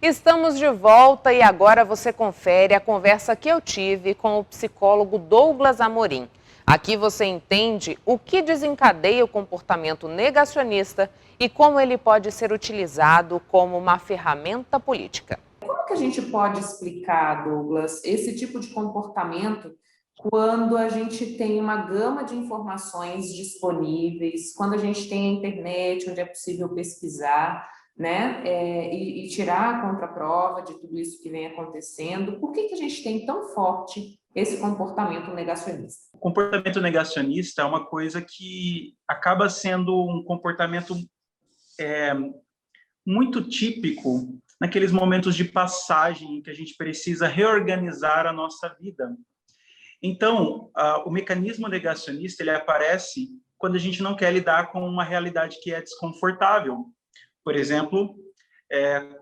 Estamos de volta e agora você confere a conversa que eu tive com o psicólogo Douglas Amorim. Aqui você entende o que desencadeia o comportamento negacionista e como ele pode ser utilizado como uma ferramenta política. Como que a gente pode explicar, Douglas, esse tipo de comportamento quando a gente tem uma gama de informações disponíveis, quando a gente tem a internet, onde é possível pesquisar, né, e tirar a contraprova de tudo isso que vem acontecendo? Por que a gente tem tão forte esse comportamento negacionista? O comportamento negacionista é uma coisa que acaba sendo um comportamento muito típico naqueles momentos de passagem em que a gente precisa reorganizar a nossa vida. Então, o mecanismo negacionista ele aparece quando a gente não quer lidar com uma realidade que é desconfortável. Por exemplo,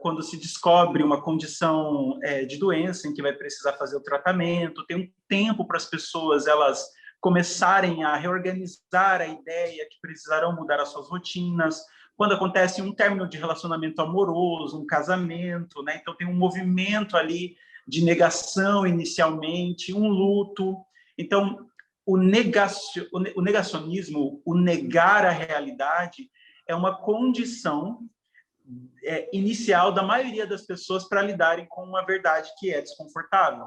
quando se descobre uma condição de doença em que vai precisar fazer o tratamento, tem um tempo para as pessoas elas começarem a reorganizar a ideia que precisarão mudar as suas rotinas. Quando acontece um término de relacionamento amoroso, um casamento, né? Então tem um movimento ali de negação inicialmente, um luto. Então, o negacionismo, o negar a realidade, é uma condição inicial da maioria das pessoas para lidarem com uma verdade que é desconfortável.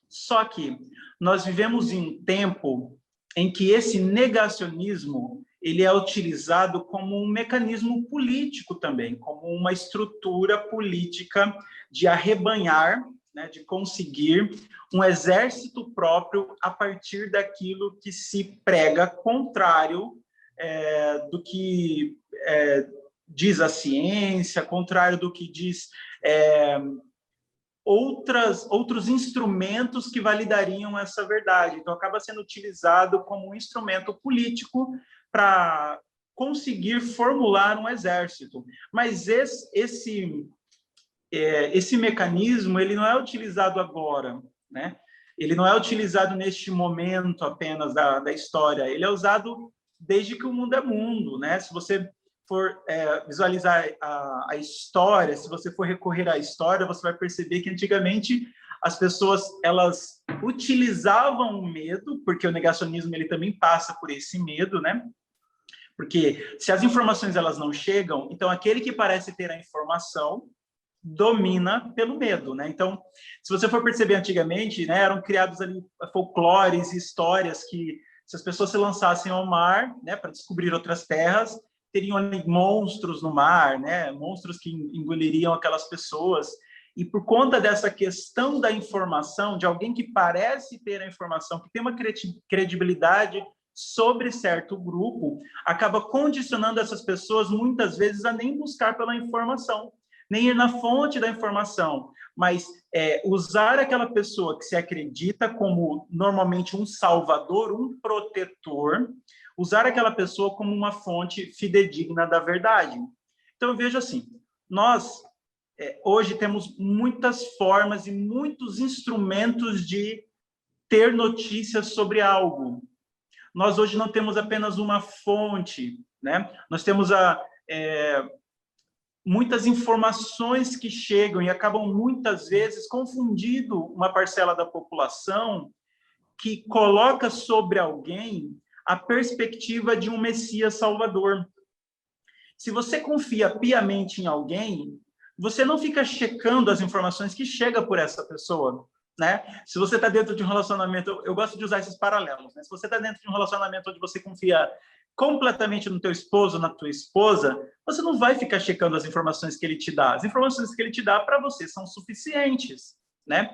Só que nós vivemos em um tempo em que esse negacionismo ele é utilizado como um mecanismo político também, como uma estrutura política de arrebanhar, né, de conseguir um exército próprio a partir daquilo que se prega contrário do que diz a ciência, contrário do que diz outros instrumentos que validariam essa verdade. Então, acaba sendo utilizado como um instrumento político para conseguir formular um exército. Mas esse mecanismo ele não é utilizado agora, né? Ele não é utilizado neste momento apenas da história, ele é usado desde que o mundo é mundo, né? Se você for visualizar a história, se você for recorrer à história, você vai perceber que antigamente as pessoas elas utilizavam o medo, porque o negacionismo ele também passa por esse medo, né? Porque se as informações elas não chegam, então aquele que parece ter a informação domina pelo medo, né? Então, se você for perceber antigamente, né, eram criados ali folclores e histórias que se as pessoas se lançassem ao mar, né, para descobrir outras terras, teriam ali monstros no mar, né, monstros que engoliriam aquelas pessoas. E por conta dessa questão da informação, de alguém que parece ter a informação, que tem uma credibilidade sobre certo grupo, acaba condicionando essas pessoas muitas vezes a nem buscar pela informação, nem ir na fonte da informação, mas usar aquela pessoa que se acredita como normalmente um salvador, um protetor, usar aquela pessoa como uma fonte fidedigna da verdade. Então eu vejo assim, nós hoje temos muitas formas e muitos instrumentos de ter notícias sobre algo. Nós hoje não temos apenas uma fonte, né? Nós temos muitas informações que chegam e acabam muitas vezes confundindo uma parcela da população que coloca sobre alguém a perspectiva de um Messias Salvador. Se você confia piamente em alguém, você não fica checando as informações que chegam por essa pessoa, né? Se você está dentro de um relacionamento, eu gosto de usar esses paralelos, né? Se você está dentro de um relacionamento onde você confia completamente no teu esposo, na tua esposa, você não vai ficar checando as informações que ele te dá. As informações que ele te dá para você são suficientes, né?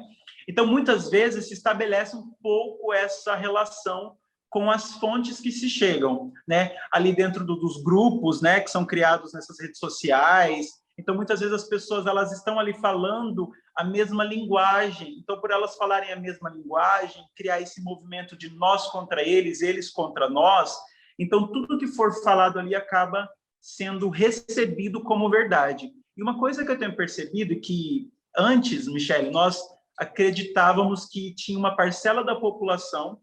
Então, muitas vezes se estabelece um pouco essa relação com as fontes que se chegam, né? Ali dentro dos grupos, né, que são criados nessas redes sociais. Então, muitas vezes as pessoas elas estão ali falando a mesma linguagem. Então, por elas falarem a mesma linguagem, criar esse movimento de nós contra eles, eles contra nós. Então, tudo que for falado ali acaba sendo recebido como verdade. E uma coisa que eu tenho percebido é que antes, Michele, nós acreditávamos que tinha uma parcela da população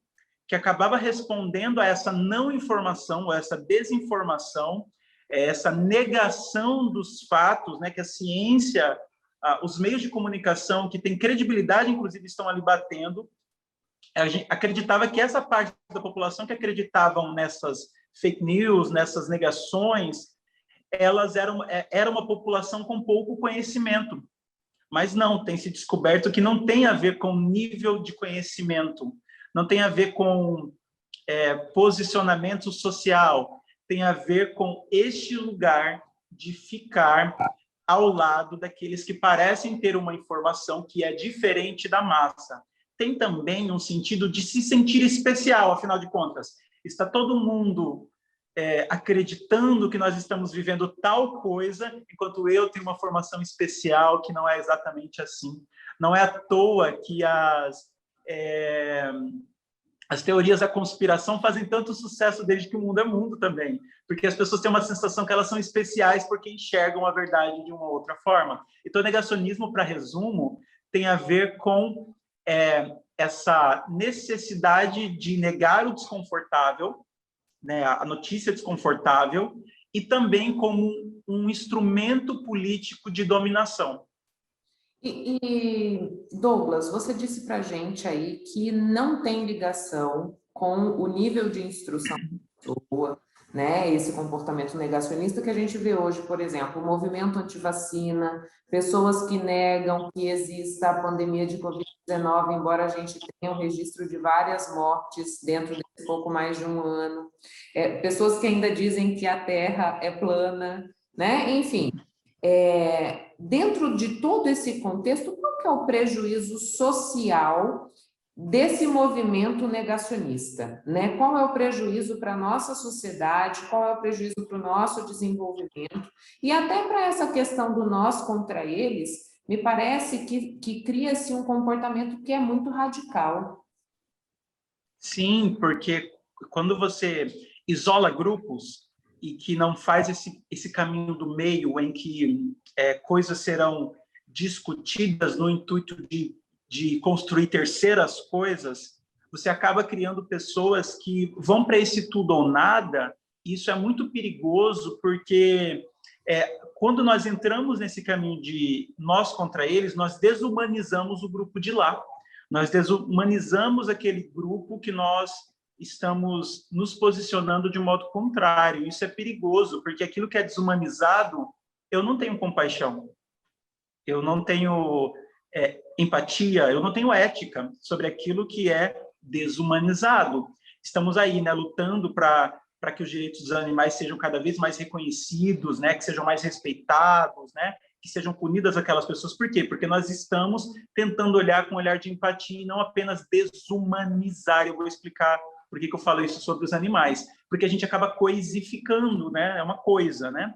que acabava respondendo a essa não informação, ou essa desinformação, essa negação dos fatos, né, que a ciência os meios de comunicação que têm credibilidade, inclusive, estão ali batendo. A gente acreditava que essa parte da população que acreditavam nessas fake news, nessas negações, era uma população com pouco conhecimento. Mas não, tem se descoberto que não tem a ver com nível de conhecimento, não tem a ver com posicionamento social, tem a ver com este lugar de ficar ao lado daqueles que parecem ter uma informação que é diferente da massa. Tem também um sentido de se sentir especial, afinal de contas. Está todo mundo acreditando que nós estamos vivendo tal coisa, enquanto eu tenho uma formação especial que não é exatamente assim. Não é à toa que as teorias da conspiração fazem tanto sucesso desde que o mundo é mundo também, porque as pessoas têm uma sensação que elas são especiais porque enxergam a verdade de uma outra forma. Então, o negacionismo, para resumo, tem a ver com essa necessidade de negar o desconfortável, né, a notícia desconfortável, e também como um instrumento político de dominação. Douglas, você disse para a gente aí que não tem ligação com o nível de instrução da pessoa, né? Esse comportamento negacionista que a gente vê hoje, por exemplo, o movimento antivacina, pessoas que negam que exista a pandemia de Covid-19, embora a gente tenha um registro de várias mortes dentro de pouco mais de um ano, pessoas que ainda dizem que a Terra é plana, né? Enfim. Dentro de todo esse contexto, qual que é o prejuízo social desse movimento negacionista, né? Qual é o prejuízo para a nossa sociedade, qual é o prejuízo para o nosso desenvolvimento, e até para essa questão do nós contra eles, me parece que cria-se um comportamento que é muito radical. Sim, porque quando você isola grupos e que não faz esse caminho do meio em que coisas serão discutidas no intuito de construir terceiras coisas, você acaba criando pessoas que vão para esse tudo ou nada, e isso é muito perigoso, porque quando nós entramos nesse caminho de nós contra eles, nós desumanizamos o grupo de lá, nós desumanizamos aquele grupo que nós estamos nos posicionando de modo contrário. Isso é perigoso, porque aquilo que é desumanizado, eu não tenho compaixão, eu não tenho empatia, eu não tenho ética sobre aquilo que é desumanizado. Estamos aí, né, lutando para que os direitos dos animais sejam cada vez mais reconhecidos, né, que sejam mais respeitados, né, que sejam punidas aquelas pessoas. Por quê? Porque nós estamos tentando olhar com um olhar de empatia e não apenas desumanizar. Eu vou explicar por que eu falo isso sobre os animais. Porque a gente acaba coisificando, né, é uma coisa, né?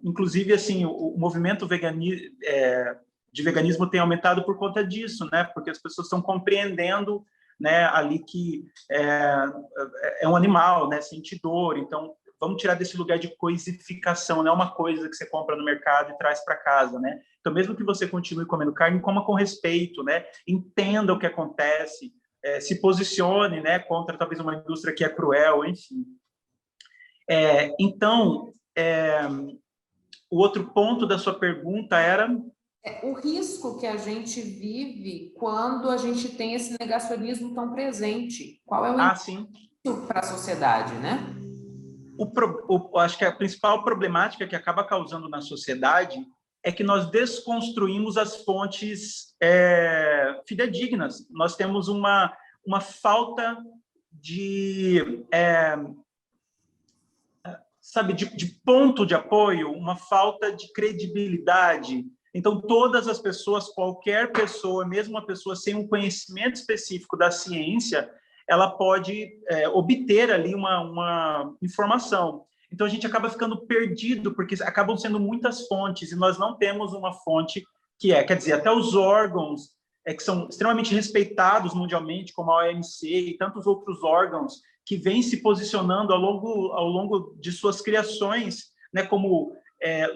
Inclusive, assim, o movimento de veganismo tem aumentado por conta disso, né? Porque as pessoas estão compreendendo, né, ali que é um animal, né, sente dor. Então, vamos tirar desse lugar de coisificação, não é uma coisa que você compra no mercado e traz para casa, né? Então, mesmo que você continue comendo carne, coma com respeito, né? Entenda o que acontece, se posicione, né, contra talvez uma indústria que é cruel, enfim. Então, o outro ponto da sua pergunta era... o risco que a gente vive quando a gente tem esse negacionismo tão presente. Qual é o impacto para a sociedade, né? Acho que a principal problemática que acaba causando na sociedade é que nós desconstruímos as fontes fidedignas. Nós temos uma falta de... de ponto de apoio, uma falta de credibilidade. Então, todas as pessoas, qualquer pessoa, mesmo uma pessoa sem um conhecimento específico da ciência, ela pode obter ali uma informação. Então, a gente acaba ficando perdido, porque acabam sendo muitas fontes, e nós não temos uma fonte quer dizer, até os órgãos que são extremamente respeitados mundialmente, como a OMC e tantos outros órgãos, que vêm se posicionando ao longo de suas criações, né, como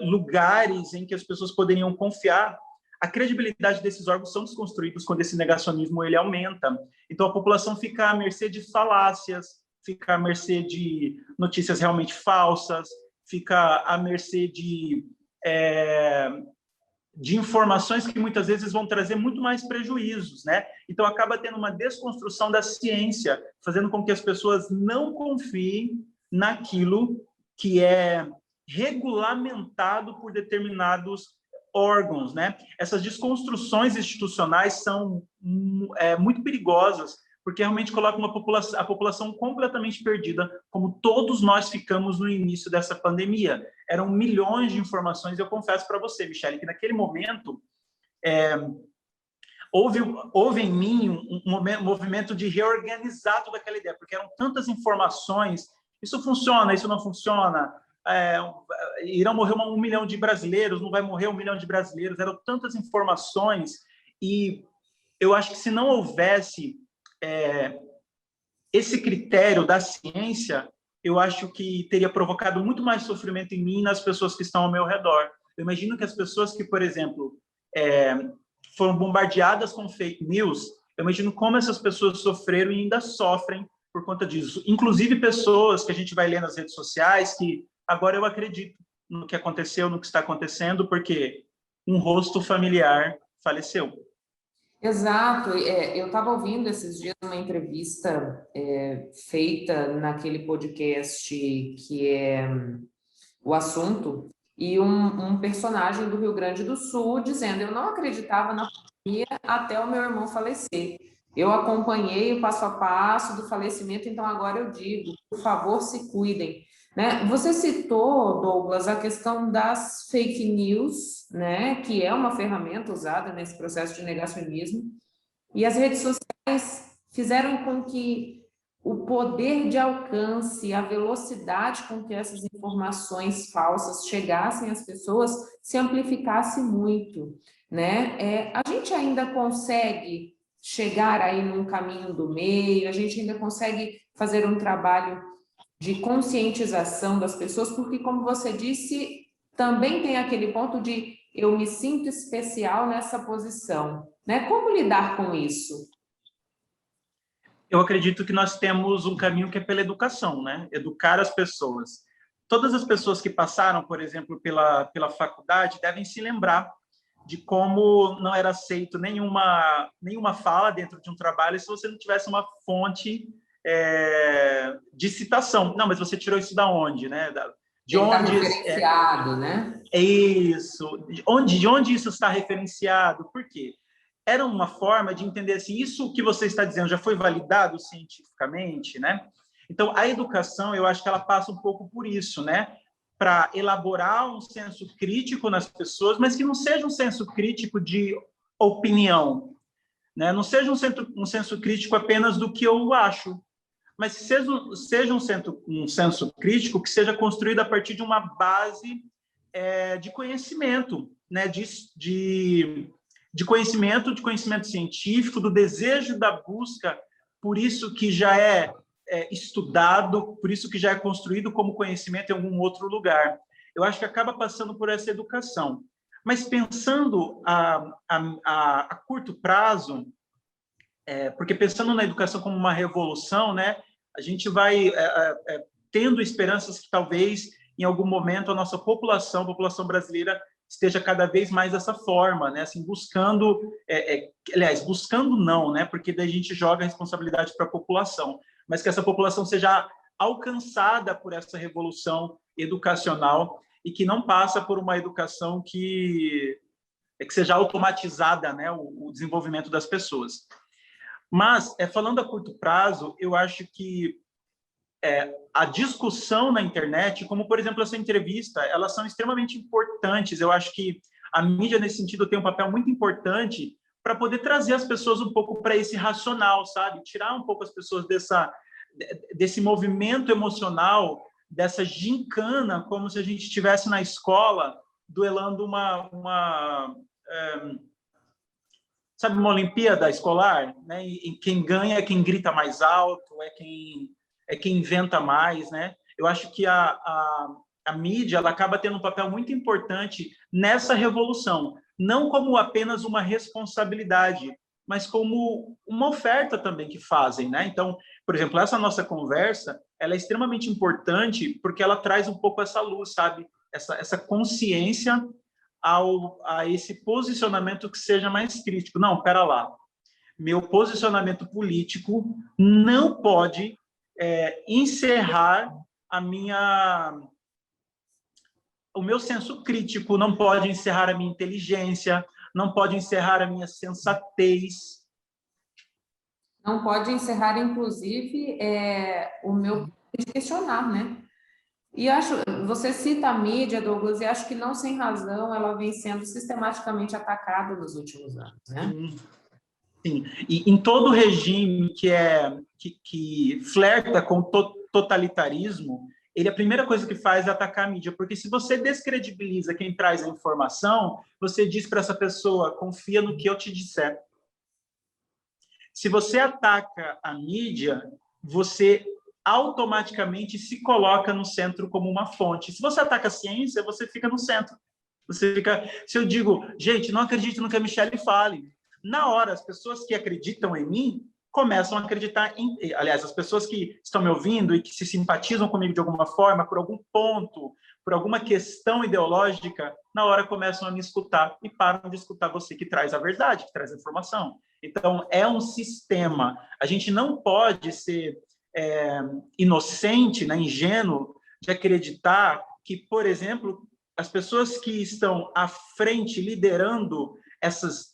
lugares em que as pessoas poderiam confiar. A credibilidade desses órgãos são desconstruídos quando esse negacionismo ele aumenta. Então, a população fica à mercê de falácias, fica à mercê de notícias realmente falsas, fica à mercê de de informações que muitas vezes vão trazer muito mais prejuízos, né? Então, acaba tendo uma desconstrução da ciência, fazendo com que as pessoas não confiem naquilo que é regulamentado por determinados órgãos, né? Essas desconstruções institucionais são muito perigosas, porque realmente colocam a população completamente perdida, como todos nós ficamos no início dessa pandemia. Eram milhões de informações, eu confesso para você, Michele, que naquele momento houve em mim um movimento de reorganizar toda aquela ideia, porque eram tantas informações, isso funciona, isso não funciona, irão morrer 1 milhão de brasileiros, não vai morrer 1 milhão de brasileiros, eram tantas informações, e eu acho que se não houvesse esse critério da ciência, eu acho que teria provocado muito mais sofrimento em mim e nas pessoas que estão ao meu redor. Eu imagino que as pessoas que, por exemplo, foram bombardeadas com fake news, eu imagino como essas pessoas sofreram e ainda sofrem por conta disso. Inclusive pessoas que a gente vai ler nas redes sociais que agora eu acredito no que aconteceu, no que está acontecendo, porque um rosto familiar faleceu. Exato. Eu estava ouvindo esses dias uma entrevista feita naquele podcast que é O Assunto, e um personagem do Rio Grande do Sul dizendo: eu não acreditava na pandemia até o meu irmão falecer. Eu acompanhei o passo a passo do falecimento, então agora eu digo, por favor, se cuidem. Né? Você citou, Douglas, a questão das fake news, né? Que é uma ferramenta usada nesse processo de negacionismo, e as redes sociais fizeram com que o poder de alcance, a velocidade com que essas informações falsas chegassem às pessoas se amplificasse muito, né? A gente ainda consegue chegar aí num caminho do meio, a gente ainda consegue fazer um trabalho de conscientização das pessoas, porque, como você disse, também tem aquele ponto de eu me sinto especial nessa posição, né? Como lidar com isso? Eu acredito que nós temos um caminho que é pela educação, né? Educar as pessoas. Todas as pessoas que passaram, por exemplo, pela faculdade, devem se lembrar de como não era aceito nenhuma fala dentro de um trabalho se você não tivesse uma fonte de citação. Não, mas você tirou isso da onde, né? De onde referenciado, né? É isso. De onde isso está referenciado? Por quê? Era uma forma de entender assim, isso que você está dizendo já foi validado cientificamente, né? Então, a educação, eu acho que ela passa um pouco por isso, né? Para elaborar um senso crítico nas pessoas, mas que não seja um senso crítico de opinião, né? Não seja um senso crítico apenas do que eu acho, mas seja um senso crítico que seja construído a partir de uma base de conhecimento, né? De conhecimento científico, do desejo da busca, por isso que já é estudado, por isso que já é construído como conhecimento em algum outro lugar. Eu acho que acaba passando por essa educação. Mas pensando a curto prazo, porque pensando na educação como uma revolução, né, a gente vai tendo esperanças que talvez em algum momento a nossa população brasileira esteja cada vez mais dessa forma, né, assim, buscando, aliás, buscando não, né, porque daí a gente joga a responsabilidade para a população, mas que essa população seja alcançada por essa revolução educacional e que não passa por uma educação que seja automatizada, né, o desenvolvimento das pessoas. Mas, falando a curto prazo, eu acho que a discussão na internet, como, por exemplo, essa entrevista, elas são extremamente importantes. Eu acho que a mídia, nesse sentido, tem um papel muito importante para poder trazer as pessoas um pouco para esse racional, sabe? Tirar um pouco as pessoas desse movimento emocional, dessa gincana, como se a gente estivesse na escola duelando sabe, uma Olimpíada escolar, né? E quem ganha é quem grita mais alto, é quem inventa mais, né? Eu acho que a mídia ela acaba tendo um papel muito importante nessa revolução, não como apenas uma responsabilidade, mas como uma oferta também que fazem, né? Então, por exemplo, essa nossa conversa, ela é extremamente importante porque ela traz um pouco essa luz, sabe? Essa consciência a esse posicionamento que seja mais crítico. Não, espera lá. Meu posicionamento político não pode encerrar o meu senso crítico, não pode encerrar a minha inteligência, não pode encerrar a minha sensatez. Não pode encerrar, inclusive, o meu de questionar, né? E você cita a mídia, Douglas, e acho que não sem razão ela vem sendo sistematicamente atacada nos últimos anos, né? Sim. E em todo regime que flerta com totalitarismo, a primeira coisa que faz é atacar a mídia, porque se você descredibiliza quem traz a informação, você diz para essa pessoa, confia no que eu te disser. Se você ataca a mídia, você automaticamente se coloca no centro como uma fonte. Se você ataca a ciência, você fica no centro. Se eu digo, gente, não acredito no que a Michelle fale, na hora, as pessoas que acreditam em mim começam a acreditar aliás, as pessoas que estão me ouvindo e que se simpatizam comigo de alguma forma, por algum ponto, por alguma questão ideológica, na hora começam a me escutar e param de escutar você que traz a verdade, que traz a informação. Então, é um sistema. A gente não pode ser inocente, né, ingênuo, de acreditar que, por exemplo, as pessoas que estão à frente, liderando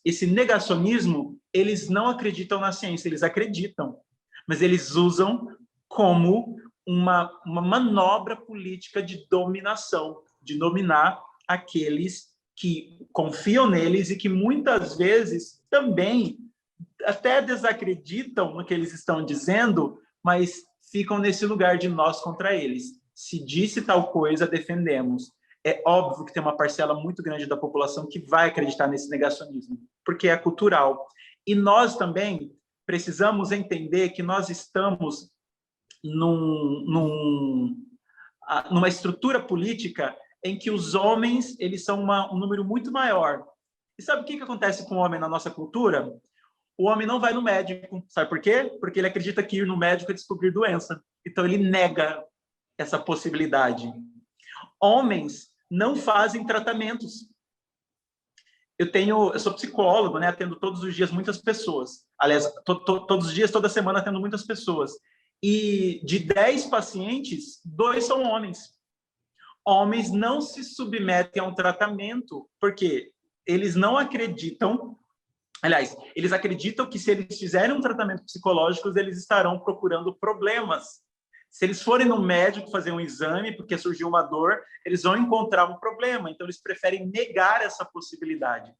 esse negacionismo, eles não acreditam na ciência, eles acreditam, mas eles usam como uma manobra política de dominação, de dominar aqueles que confiam neles e que muitas vezes também até desacreditam no que eles estão dizendo, mas ficam nesse lugar de nós contra eles. Se disse tal coisa, defendemos. É óbvio que tem uma parcela muito grande da população que vai acreditar nesse negacionismo, porque é cultural. E nós também precisamos entender que nós estamos numa estrutura política em que os homens eles são um número muito maior. E sabe o que acontece com o homem na nossa cultura? O homem não vai no médico. Sabe por quê? Porque ele acredita que ir no médico é descobrir doença. Então, ele nega essa possibilidade. Homens não fazem tratamentos. Eu sou psicólogo, né? Atendo todos os dias muitas pessoas. Aliás, todos os dias, toda semana, atendo muitas pessoas. E de 10 pacientes, 2 são homens. Homens não se submetem a um tratamento porque eles não acreditam. Aliás, eles acreditam que se eles fizerem um tratamento psicológico, eles estarão procurando problemas. Se eles forem no médico fazer um exame, porque surgiu uma dor, eles vão encontrar um problema. Então, eles preferem negar essa possibilidade.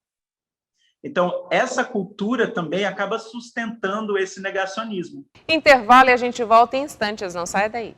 Então, essa cultura também acaba sustentando esse negacionismo. Intervalo e a gente volta em instantes, não sai daí.